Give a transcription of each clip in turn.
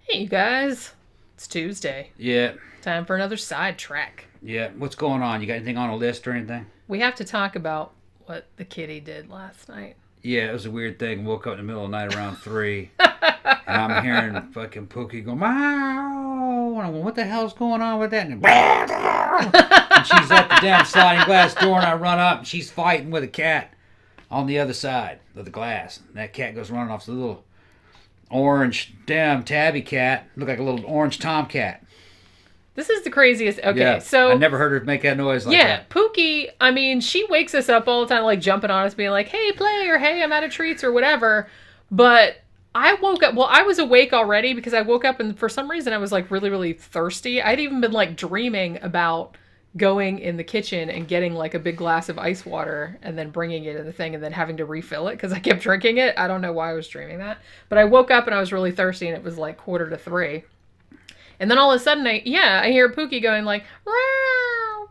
Hey, you guys. It's Tuesday. Yeah, Time for another sidetrack. yeah. What's going on? You got anything on a list or anything? We have to talk about what the kitty did last night. Yeah, it was a weird thing. Woke up in the middle of the night around 3, and I'm hearing fucking Pooky go, meow. And I'm going, what the hell's going on with that? And she's at the damn sliding glass door, and I run up, and she's fighting with a cat on the other side of the glass. And that cat goes running off. It's a little orange damn tabby cat. Looked like a little orange tomcat. This is the craziest. Okay, Yeah, so. I never heard her make that noise like yeah, that. Pooky, I mean, she wakes us up all the time, like jumping on us, being like, hey, play, or hey, I'm out of treats, or whatever. But I woke up, well, I was awake already because I woke up and for some reason I was like really, really thirsty. I'd even been like dreaming about going in the kitchen and getting like a big glass of ice water and then bringing it in the thing and then having to refill it because I kept drinking it. I don't know why I was dreaming that. But I woke up and I was really thirsty and it was like 2:45. And then all of a sudden, I hear Pookie going like, "Row,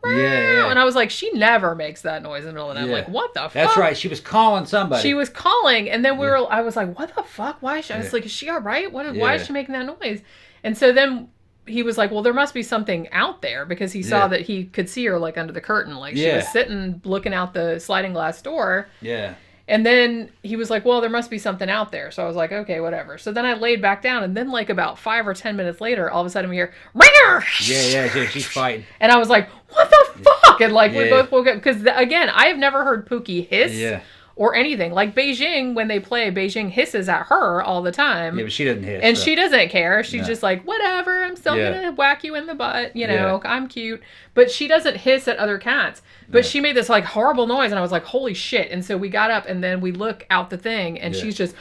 row," Yeah. and I was like, she never makes that noise in the middle of the night. I'm like, what the fuck? That's right. She was calling somebody. She was calling, and then I was like, what the fuck? Why is she? I was like, is she all right? Why is she making that noise? And so then he was like, well, there must be something out there because he saw that he could see her like under the curtain, like she was sitting looking out the sliding glass door. Yeah. And then he was like, well, there must be something out there. So I was like, okay, whatever. So then I laid back down. And then like about 5 or 10 minutes later, all of a sudden we hear, ringer! Yeah, she's fighting. And I was like, what the fuck? And like we both woke up. Because again, I have never heard Pookie hiss or anything. Like Beijing, when they play, Beijing hisses at her all the time. Yeah, but she doesn't hiss. And she doesn't care. She's just like, whatever, I'm still going to whack you in the butt. You know, I'm cute. But she doesn't hiss at other cats. But she made this like horrible noise, and I was like, holy shit. And so we got up, and then we look out the thing, and she's just,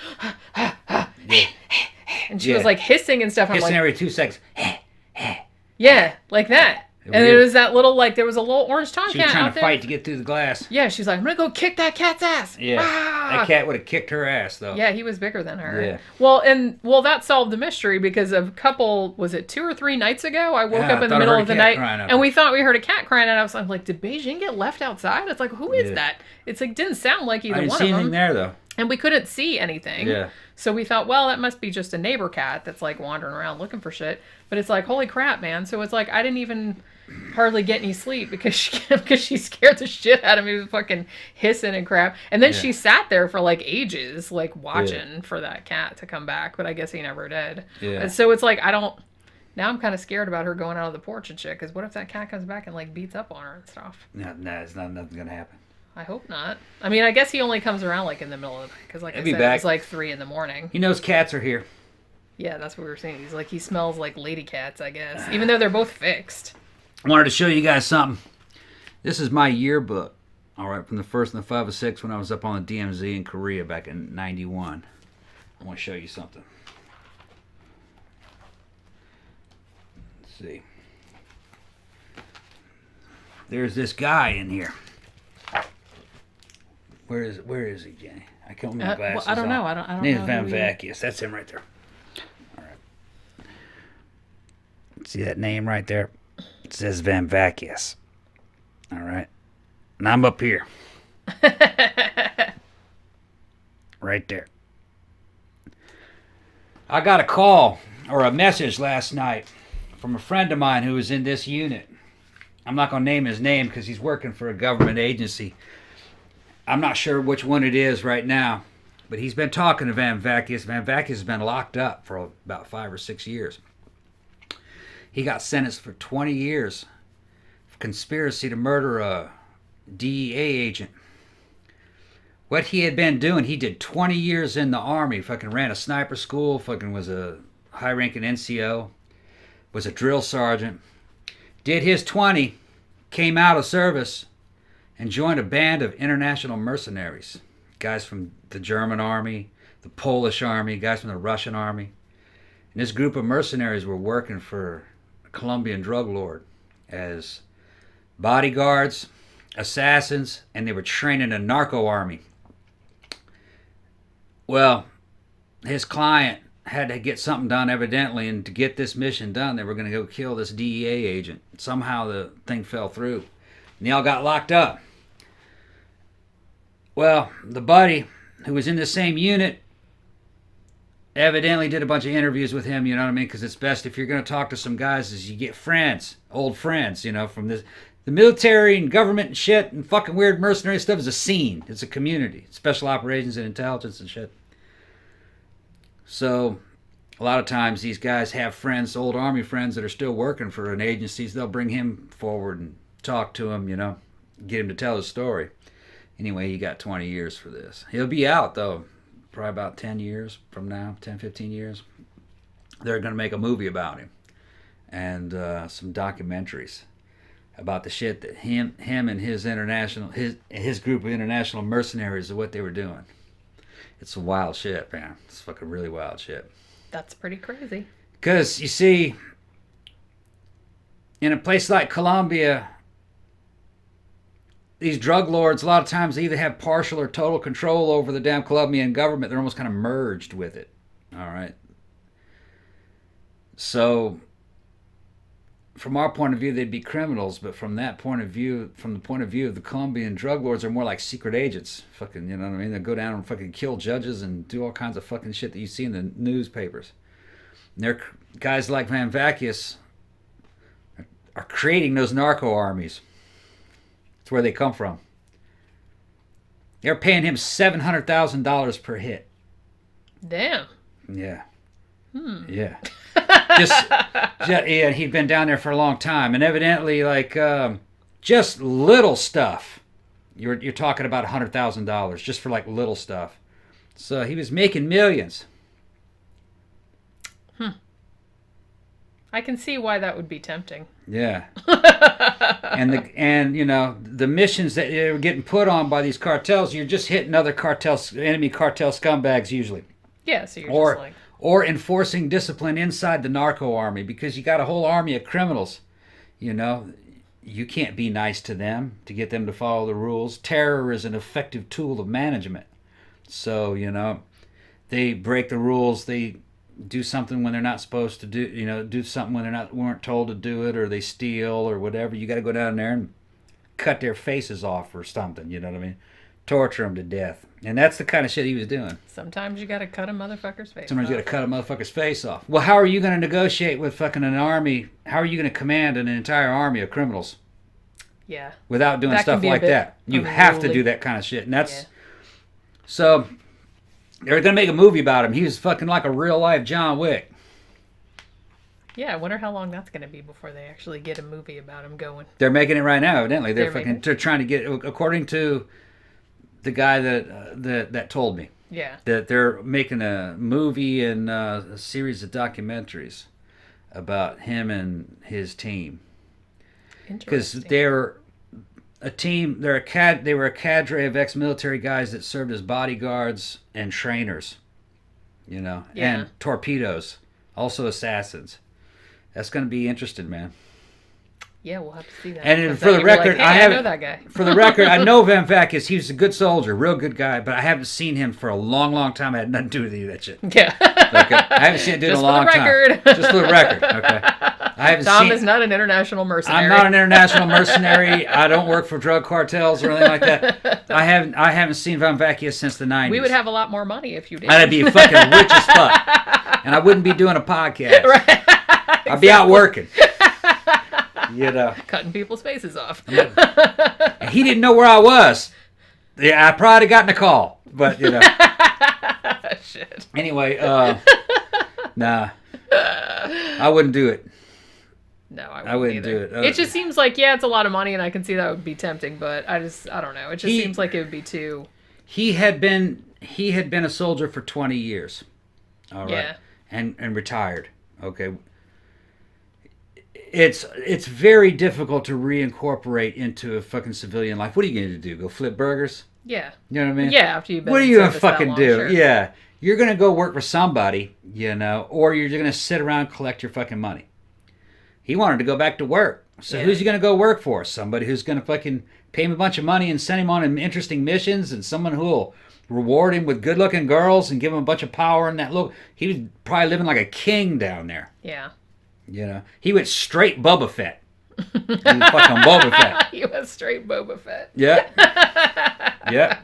and she was like hissing and stuff. Hissing like, every 2 seconds. Yeah, like that. And it was that little, like, there was a little orange tomcat out there. She was trying to fight to get through the glass. Yeah, she's like, I'm going to go kick that cat's ass. Yeah. That cat would have kicked her ass, though. Yeah, he was bigger than her. Yeah. Well, that solved the mystery because a couple, was it 2 or 3 nights ago? I woke up in the middle of the night and we thought we heard a cat crying and I was like, did Beijing get left outside? It's like, who is that? It's like, didn't sound like either one of them. I didn't see anything there, though. And we couldn't see anything. Yeah. So we thought, well, that must be just a neighbor cat that's like wandering around looking for shit. But it's like, holy crap, man. So it's like, I didn't even hardly get any sleep because she scared the shit out of me with fucking hissing and crap. And then she sat there for like ages, like watching for that cat to come back. But I guess he never did. Yeah. And so it's like, now I'm kind of scared about her going out of the porch and shit. Because what if that cat comes back and like beats up on her and stuff? No, it's nothing's going to happen. I hope not. I mean, I guess he only comes around like in the middle of the night because, like I said, it's like 3 a.m. He knows cats are here. Yeah, that's what we were saying. He's like, he smells like lady cats, I guess, even though they're both fixed. I wanted to show you guys something. This is my yearbook. All right, from the 1st and the 5 of 6 when I was up on the DMZ in Korea back in '91. I want to show you something. Let's see. There's this guy in here. Where is he, Jenny? I can't remember my glasses. Well, I don't know. I don't Name's know. Van Vakius. That's him right there. All right. See that name right there? It says Van Vakius. All right. And I'm up here. Right there. I got a call or a message last night from a friend of mine who was in this unit. I'm not going to name his name because he's working for a government agency. I'm not sure which one it is right now, but he's been talking to Van Vakius. Van Vakius has been locked up for about 5 or 6 years. He got sentenced for 20 years for conspiracy to murder a DEA agent. What he had been doing, he did 20 years in the Army, fucking ran a sniper school, fucking was a high-ranking NCO, was a drill sergeant, did his 20, came out of service, and joined a band of international mercenaries. Guys from the German army, the Polish army, guys from the Russian army. And this group of mercenaries were working for a Colombian drug lord as bodyguards, assassins, and they were training a narco army. Well, his client had to get something done evidently, and to get this mission done, they were going to go kill this DEA agent. Somehow the thing fell through. And they all got locked up. Well, the buddy who was in the same unit evidently did a bunch of interviews with him, you know what I mean? Because it's best if you're going to talk to some guys is you get friends, old friends, you know, from this. The military and government and shit and fucking weird mercenary stuff is a scene. It's a community. Special operations and intelligence and shit. So, a lot of times these guys have friends, old army friends that are still working for an agency. So they'll bring him forward and talk to him, you know, get him to tell his story. Anyway, he got 20 years for this. He'll be out, though, probably about 10 years from now, 10, 15 years. They're going to make a movie about him and some documentaries about the shit that him and his group of international mercenaries are what they were doing. It's some wild shit, man. It's fucking really wild shit. That's pretty crazy. Because, you see, in a place like Colombia, these drug lords, a lot of times, they either have partial or total control over the damn Colombian government. They're almost kind of merged with it. All right? So, from our point of view, they'd be criminals, but from that point of view, from the point of view of the Colombian drug lords, are more like secret agents. Fucking, you know what I mean? They go down and fucking kill judges and do all kinds of fucking shit that you see in the newspapers. And they're guys like Van Vacchius are creating those narco armies. That's where they come from. They're paying him $700,000 per hit. Damn. Yeah. Yeah. Yeah, he'd been down there for a long time, and evidently, like, just little stuff. You're talking about $100,000 just for like little stuff. So he was making millions. I can see why that would be tempting. Yeah. and you know, the missions that they were getting put on by these cartels, you're just hitting other enemy cartel scumbags usually. Yeah, so you're just like, or enforcing discipline inside the narco army, because you got a whole army of criminals. You know, you can't be nice to them to get them to follow the rules. Terror is an effective tool of management. So, you know, they break the rules. They do something when they're not supposed to do, you know, do something when weren't told to do it, or they steal or whatever. You got to go down there and cut their faces off or something, you know what I mean? Torture them to death. And that's the kind of shit he was doing. Sometimes you got to cut a motherfucker's face Sometimes off. you got to cut a motherfucker's face off. Well, how are you going to negotiate with fucking an army? How are you going to command an entire army of criminals? Yeah. Without doing stuff like that. You have to do that kind of shit. And that's... So, they're going to make a movie about him. He was fucking like a real-life John Wick. Yeah, I wonder how long that's going to be before they actually get a movie about him going. They're making it right now, evidently. They're trying to get... According to the guy that told me. Yeah. That they're making a movie and a series of documentaries about him and his team. Because they're a team, they were a cadre of ex-military guys that served as bodyguards and trainers, you know, and torpedoes, also assassins. That's going to be interesting, man. Yeah, we'll have to see that. And for the record, like, hey, I know that guy. For the record, I know Van Vacchius. He was a good soldier, real good guy, but I haven't seen him for a long, long time. I had nothing to do with any of that shit. Yeah. Okay. I haven't seen him in a long time. Just for the record. Okay. Tom is not an international mercenary. I'm not an international mercenary. I don't work for drug cartels or anything like that. I haven't seen Van Vacchius since the 90s. We would have a lot more money if you did. I'd be fucking rich as fuck. And I wouldn't be doing a podcast. Right. I'd be out working. You know, cutting people's faces off. He didn't know where I was. Yeah, I probably gotten a call, but you know. Shit. Anyway, nah, I wouldn't do it. No, I wouldn't do it. It just seems like, yeah, it's a lot of money, and I can see that would be tempting, but I don't know. It just seems like it would be too. He had been a soldier for 20 years. All right. Yeah. And retired. Okay. It's very difficult to reincorporate into a fucking civilian life. What are you going to do? Go flip burgers? Yeah. You know what I mean? Yeah, after you've been. What are you going to fucking do? Sure. Yeah. You're going to go work for somebody, you know, or you're going to sit around and collect your fucking money. He wanted to go back to work. So who's he going to go work for? Somebody who's going to fucking pay him a bunch of money and send him on interesting missions, and someone who will reward him with good-looking girls and give him a bunch of power and that look. He was probably living like a king down there. Yeah. You know, he went straight Boba Fett. He was fucking Boba Fett. He went straight Boba Fett. Yeah. Yeah.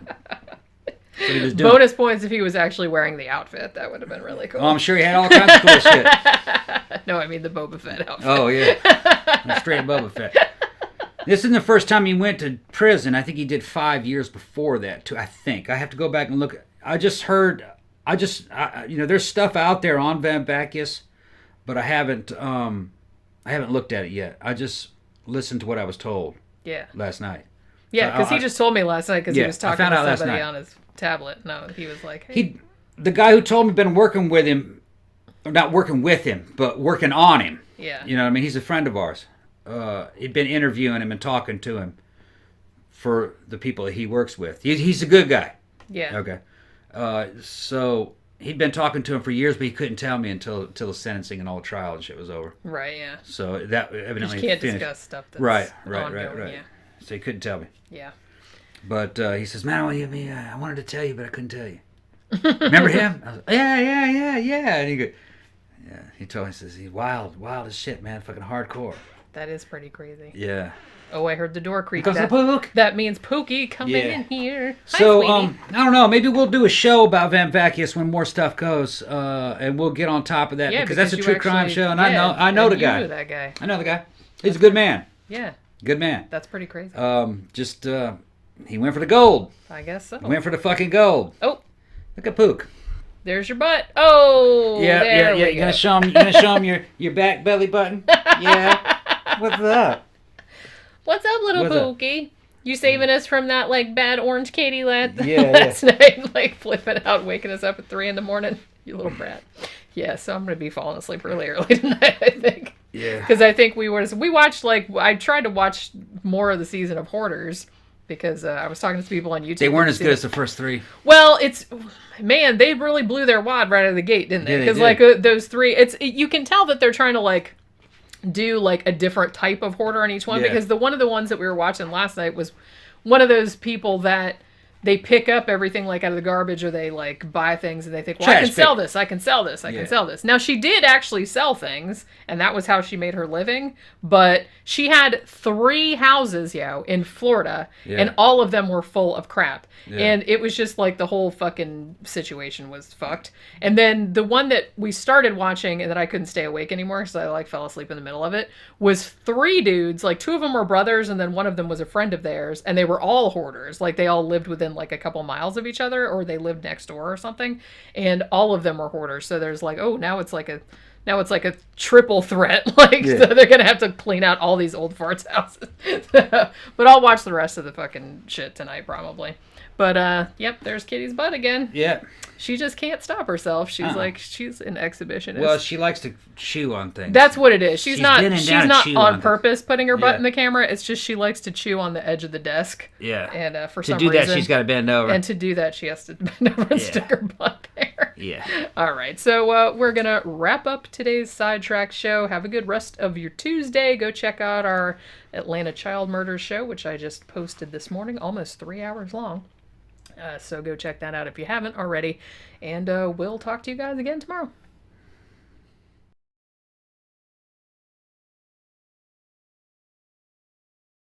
what he was doing. Bonus points if he was actually wearing the outfit. That would have been really cool. Oh, I'm sure he had all kinds of cool shit. No, I mean the Boba Fett outfit. Oh, yeah. Straight Boba Fett. This isn't the first time he went to prison. I think he did 5 years before that, too. I think. I have to go back and look. I just heard... there's stuff out there on Van Bacchus, but I haven't looked at it yet. I just listened to what I was told. Yeah. Last night. Yeah, because he just told me last night because he was talking to somebody on his tablet. No, he was like, hey. The guy who told me been working with him, or not working with him, but working on him. Yeah. You know what I mean? He's a friend of ours. He'd been interviewing him and talking to him for the people that he works with. He's a good guy. Yeah. Okay. So he'd been talking to him for years, but he couldn't tell me until the sentencing and all trial and shit was over. Right, yeah. So that evidently you can't finished. Discuss stuff that's right. Yeah. So he couldn't tell me. Yeah. But he says, man, I wanted to tell you, but I couldn't tell you. Remember him? I was, yeah. And he told me, he says, he's wild as shit, man. Fucking hardcore. That is pretty crazy. Yeah. Oh, I heard the door creak. That means Pooky coming in here. So, Hi, I don't know. Maybe we'll do a show about Van Bacchus when more stuff goes, and we'll get on top of that because that's a true crime show, and I know the guy. You know that guy. I know the guy. He's a good man. Yeah. Good man. That's pretty crazy. He went for the gold. I guess so. He went for the fucking gold. Oh. Look at Pook. There's your butt. Oh. Yeah. You gonna show him your back belly button? Yeah. What's up? What's up, little Pooky? You saving us from that bad orange Katie last yeah. night, flipping out, waking us up at 3 a.m. You little brat. Yeah, so I'm gonna be falling asleep really early tonight, I think. Yeah. Because I think we watched I tried to watch more of the season of Hoarders because I was talking to people on YouTube. They weren't as good as the first 3. Well, they really blew their wad right out of the gate, didn't they? Because those 3, you can tell that they're trying to do a different type of hoarder on each one because one of the ones that we were watching last night was one of those people that they pick up everything out of the garbage or they buy things and they think, well, I can sell this, I can sell this, I can sell this. Now she did actually sell things and that was how she made her living, but she had 3 houses, in Florida and all of them were full of crap. And it was just the whole fucking situation was fucked. And then the one that we started watching and that I couldn't stay awake anymore because I fell asleep in the middle of it was 3 dudes, 2 of them were brothers and then one of them was a friend of theirs and they were all hoarders. They all lived within a couple miles of each other or they lived next door or something and all of them were hoarders. So there's now it's like a triple threat. So they're gonna have to clean out all these old farts houses. But I'll watch the rest of the fucking shit tonight probably. But there's Kitty's butt again. Yeah. She just can't stop herself. She's she's an exhibitionist. Well, she likes to chew on things. That's what it is. She's not on purpose putting her butt in the camera. It's just she likes to chew on the edge of the desk. Yeah. And for some reason. To do that, she's got to bend over. And to do that, she has to bend over and stick her butt there. Yeah. All right. So we're going to wrap up today's Sidetracks show. Have a good rest of your Tuesday. Go check out our Atlanta Child Murders show, which I just posted this morning, almost 3 hours long. So go check that out if you haven't already. And we'll talk to you guys again tomorrow.